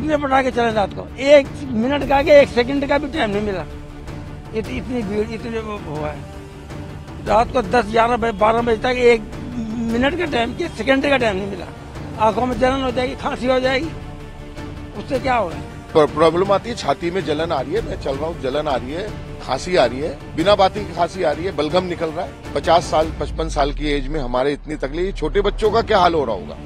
कितने पटाखे चले रात को, 1 मिनट का के 1 सेकंड का भी टाइम नहीं मिला। इतनी भीड़, इतने वो हुआ है। रात को 10, 11, 12 बजे तक 1 मिनट का टाइम, 1 सेकंड का टाइम नहीं मिला। आंखों में जलन हो जाएगी, खांसी हो जाएगी, उससे क्या होगा? प्रॉब्लम आती है, छाती में जलन आ रही है, मैं चल रहा हूँ, जलन आ रही है, खांसी आ रही है, बिना बाती की खांसी आ रही है, बलगम निकल रहा है। 50 साल 55 साल की एज में हमारे इतनी तकलीफ, छोटे बच्चों का क्या हाल हो रहा होगा?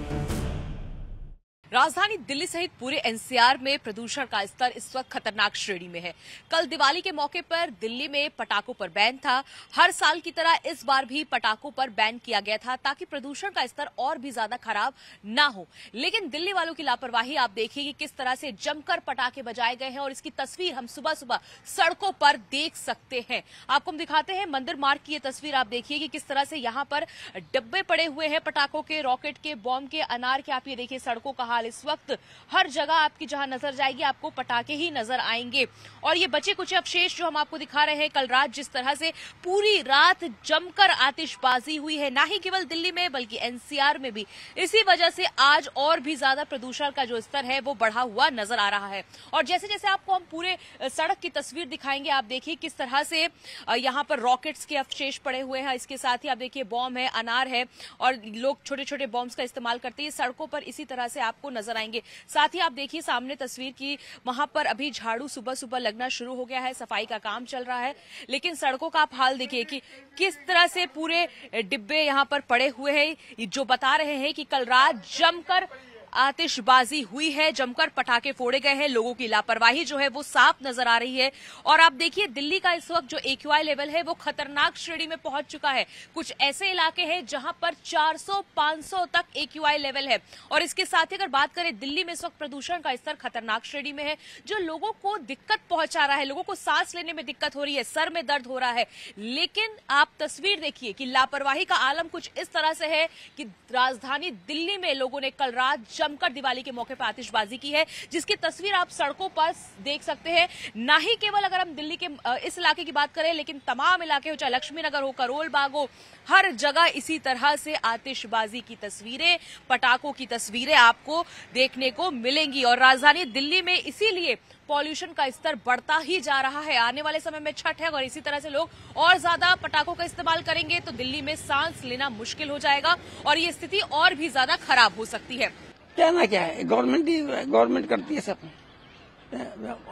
राजधानी दिल्ली सहित पूरे एनसीआर में प्रदूषण का स्तर इस वक्त खतरनाक श्रेणी में है। कल दिवाली के मौके पर दिल्ली में पटाखों पर बैन था। हर साल की तरह इस बार भी पटाखों पर बैन किया गया था ताकि प्रदूषण का स्तर और भी ज्यादा खराब ना हो। लेकिन दिल्ली वालों की लापरवाही आप देखिए कि किस तरह से जमकर पटाखे बजाए गए हैं और इसकी तस्वीर हम सुबह सुबह सड़कों पर देख सकते हैं। आपको हम दिखाते हैं मंदिर मार्ग की ये तस्वीर। आप देखिए कि किस तरह से यहाँ पर डब्बे पड़े हुए हैं पटाखों के, रॉकेट के, बॉम्ब के, अनार के। आप ये देखिए सड़कों का हाल। इस वक्त हर जगह आपकी जहां नजर जाएगी आपको पटाखे ही नजर आएंगे। और ये बचे कुछ अवशेष जो हम आपको दिखा रहे हैं, कल रात जिस तरह से पूरी रात जमकर आतिशबाजी हुई है, ना ही केवल दिल्ली में बल्कि एनसीआर में भी, इसी वजह से आज और भी ज्यादा प्रदूषण का जो स्तर है वो बढ़ा हुआ नजर आ रहा है। और जैसे जैसे आपको हम पूरे सड़क की तस्वीर दिखाएंगे, आप देखिए किस तरह से यहाँ पर रॉकेट्स के अवशेष पड़े हुए हैं। इसके साथ ही आप देखिए बॉम्ब है, अनार है, और लोग छोटे छोटे बॉम्ब्स का इस्तेमाल करते हैं। सड़कों पर इसी तरह से आपको नजर आएंगे। साथ ही आप देखिए सामने तस्वीर की, वहां पर अभी झाड़ू सुबह सुबह लगना शुरू हो गया है, सफाई का काम चल रहा है। लेकिन सड़कों का आप हाल देखिए कि किस तरह से पूरे डिब्बे यहां पर पड़े हुए हैं, जो बता रहे हैं कि कल रात जमकर आतिशबाजी हुई है, जमकर पटाखे फोड़े गए हैं। लोगों की लापरवाही जो है वो साफ नजर आ रही है। और आप देखिए दिल्ली का इस वक्त जो AQI लेवल है वो खतरनाक श्रेणी में पहुंच चुका है। कुछ ऐसे इलाके हैं जहां पर 400-500 तक AQI लेवल है। और इसके साथ ही अगर बात करें, दिल्ली में इस वक्त प्रदूषण का स्तर खतरनाक श्रेणी में है, जो लोगों को दिक्कत पहुंचा रहा है। लोगों को सांस लेने में दिक्कत हो रही है, सर में दर्द हो रहा है। लेकिन आप तस्वीर देखिए कि लापरवाही का आलम कुछ इस तरह से है कि राजधानी दिल्ली में लोगों ने कल रात जमकर दिवाली के मौके पर आतिशबाजी की है, जिसकी तस्वीर आप सड़कों पर देख सकते हैं। ना ही केवल अगर हम दिल्ली के इस इलाके की बात करें, लेकिन तमाम इलाके हो, चाहे लक्ष्मी नगर हो, करोल बाग हो, हर जगह इसी तरह से आतिशबाजी की तस्वीरें, पटाखों की तस्वीरें आपको देखने को मिलेंगी। और राजधानी दिल्ली में इसीलिए पॉल्यूशन का स्तर बढ़ता ही जा रहा है। आने वाले समय में छठ है, और इसी तरह से लोग और ज्यादा पटाखों का इस्तेमाल करेंगे तो दिल्ली में सांस लेना मुश्किल हो जाएगा और ये स्थिति और भी ज्यादा खराब हो सकती है। कहना क्या है, गवर्नमेंट करती है सब।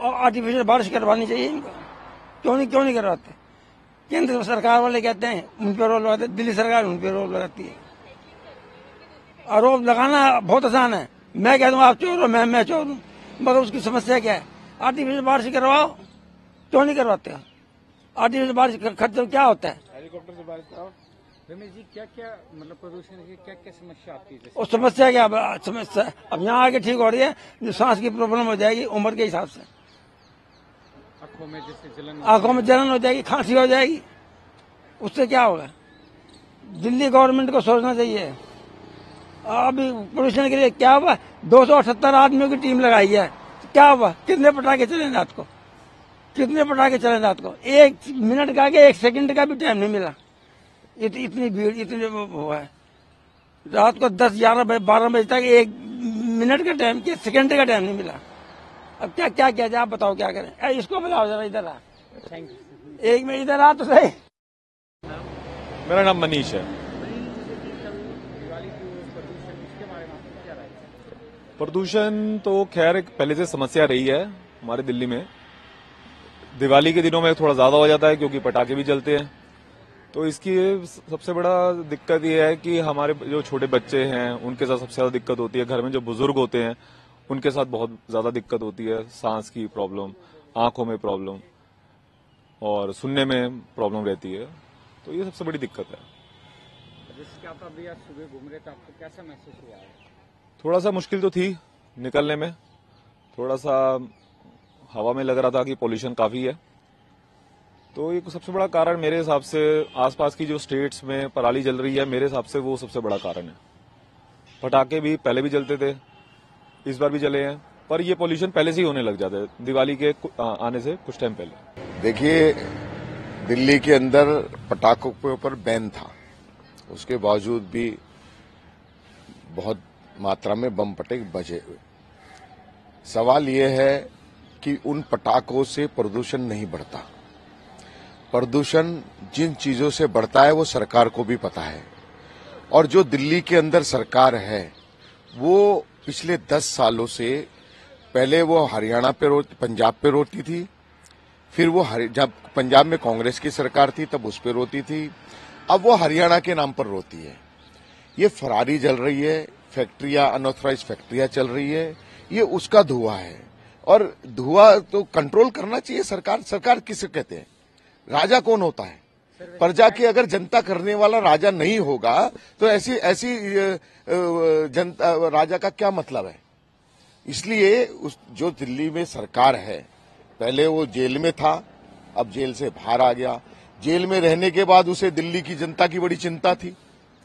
आर्टिफिशियल बारिश करवानी चाहिए इनको, क्यों नहीं करवाते? केंद्र सरकार वाले कहते हैं उन पर रोक लगाते, दिल्ली सरकार उन पर रोक लगाती है। आरोप लगाना बहुत आसान है, मैं कह दूं आप चोर हो, मैं चोर हूं, मगर उसकी समस्या क्या है? आर्टिफिशियल बारिश करवाओ, क्यों नहीं करवाते? आर्टिफिशियल बारिश खर्च क्या होता है? हेलीकॉप्टर से बारिश कराओ। रमेश जी, क्या क्या मतलब प्रदूषण की क्या क्या समस्या आती है? और समस्या क्या? समस्या अब यहाँ आके ठीक हो रही है, जो सांस की प्रॉब्लम हो जाएगी उम्र के हिसाब से, आंखों में जलन हो जाएगी, खांसी हो जाएगी, उससे क्या होगा? दिल्ली गवर्नमेंट को सोचना चाहिए। अभी पोल्यूशन के लिए क्या हुआ, 278 आदमियों की टीम लगाई है, क्या हुआ? कितने पटाखे चले रात को, 1 मिनट का के 1 सेकंड का भी टाइम नहीं मिला। इतनी भीड़, इतने वो हुआ है। रात को 10, 11, 12 बजे तक 1 मिनट का टाइम, 1 सेकंड का टाइम नहीं मिला। अब क्या किया जाए, आप बताओ क्या करें? इसको बताओ जरा, इधर आ, एक मिनट इधर आ तो सही। मेरा नाम मनीष है। प्रदूषण तो खैर एक पहले से समस्या रही है हमारे दिल्ली में। दिवाली के दिनों में थोड़ा ज्यादा हो जाता है क्योंकि पटाखे भी जलते हैं। तो इसकी सबसे बड़ा दिक्कत ये है कि हमारे जो छोटे बच्चे हैं उनके साथ सबसे ज्यादा दिक्कत होती है। घर में जो बुजुर्ग होते हैं उनके साथ बहुत ज्यादा दिक्कत होती है। सांस की प्रॉब्लम, आंखों में प्रॉब्लम और सुनने में प्रॉब्लम रहती है। तो ये सबसे बड़ी दिक्कत है। जैसे कि आप अभी आज सुबह घूम रहे थे, आपको कैसा महसूस हुआ है? थोड़ा सा मुश्किल तो थी निकलने में, थोड़ा सा हवा में लग रहा था कि पोल्यूशन काफी है। तो ये सबसे बड़ा कारण मेरे हिसाब से आसपास की जो स्टेट्स में पराली जल रही है, मेरे हिसाब से वो सबसे बड़ा कारण है। पटाखे भी पहले भी जलते थे, इस बार भी जले हैं, पर ये पोल्यूशन पहले से ही होने लग जाता है दिवाली के आने से कुछ टाइम पहले। देखिए, दिल्ली के अंदर पटाखों के ऊपर बैन था, उसके बावजूद भी बहुत मात्रा में बम पटेख बजे हुए। सवाल ये है कि उन पटाखों से प्रदूषण नहीं बढ़ता। प्रदूषण जिन चीजों से बढ़ता है वो सरकार को भी पता है। और जो दिल्ली के अंदर सरकार है वो पिछले 10 सालों से, पहले वो हरियाणा पे पंजाब पे रोती थी, फिर वो जब पंजाब में कांग्रेस की सरकार थी तब उस पे रोती थी, अब वो हरियाणा के नाम पर रोती है। ये फरारी जल रही है, फैक्ट्रियां, अनऑथराइज फैक्ट्रियां चल रही है, ये उसका धुआं है। और धुआं तो कंट्रोल करना चाहिए सरकार। सरकार किसे कहते हैं? राजा कौन होता है? प्रजा की अगर जनता करने वाला राजा नहीं होगा तो ऐसी जनता राजा का क्या मतलब है? इसलिए जो दिल्ली में सरकार है, पहले वो जेल में था, अब जेल से बाहर आ गया। जेल में रहने के बाद उसे दिल्ली की जनता की बड़ी चिंता थी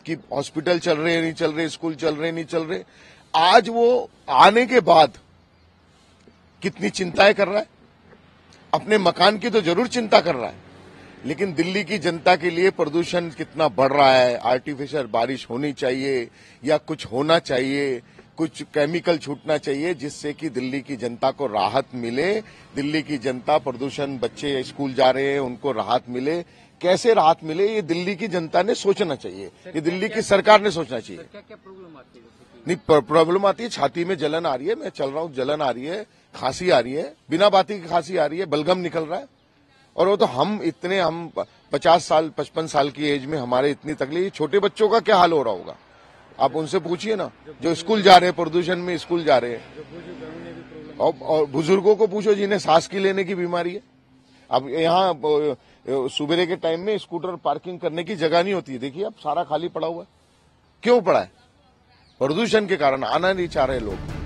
कि हॉस्पिटल चल रहे नहीं चल रहे, स्कूल चल रहे नहीं चल रहे। आज वो आने के बाद कितनी चिंताएं कर रहा है। अपने मकान की तो जरूर चिंता कर रहा है, लेकिन दिल्ली की जनता के लिए प्रदूषण कितना बढ़ रहा है, आर्टिफिशियल बारिश होनी चाहिए या कुछ होना चाहिए, कुछ केमिकल छूटना चाहिए जिससे कि दिल्ली की जनता को राहत मिले। दिल्ली की जनता, प्रदूषण, बच्चे स्कूल जा रहे हैं उनको राहत मिले। कैसे राहत मिले ये दिल्ली की जनता ने सोचना चाहिए, ये दिल्ली की सरकार ने सोचना चाहिए। क्या क्या प्रॉब्लम आती है? नहीं, प्रॉब्लम आती है, छाती में जलन आ रही है, मैं चल रहा हूँ, जलन आ रही है, खांसी आ रही है, बिना बाती की खांसी आ रही है, बलगम निकल रहा है। और वो तो हम 50 साल 55 साल की एज में हमारे इतनी तकलीफ, छोटे बच्चों का क्या हाल हो रहा होगा? आप उनसे पूछिए ना, जो स्कूल जा रहे हैं, प्रदूषण में स्कूल जा रहे हैं। और बुजुर्गों को पूछो जिन्हें सांस की लेने की बीमारी है। अब यहाँ सुबह के टाइम में स्कूटर पार्किंग करने की जगह नहीं होती है, देखिए अब सारा खाली पड़ा हुआ है। क्यों पड़ा है? प्रदूषण के कारण आना नहीं चाह रहे लोग।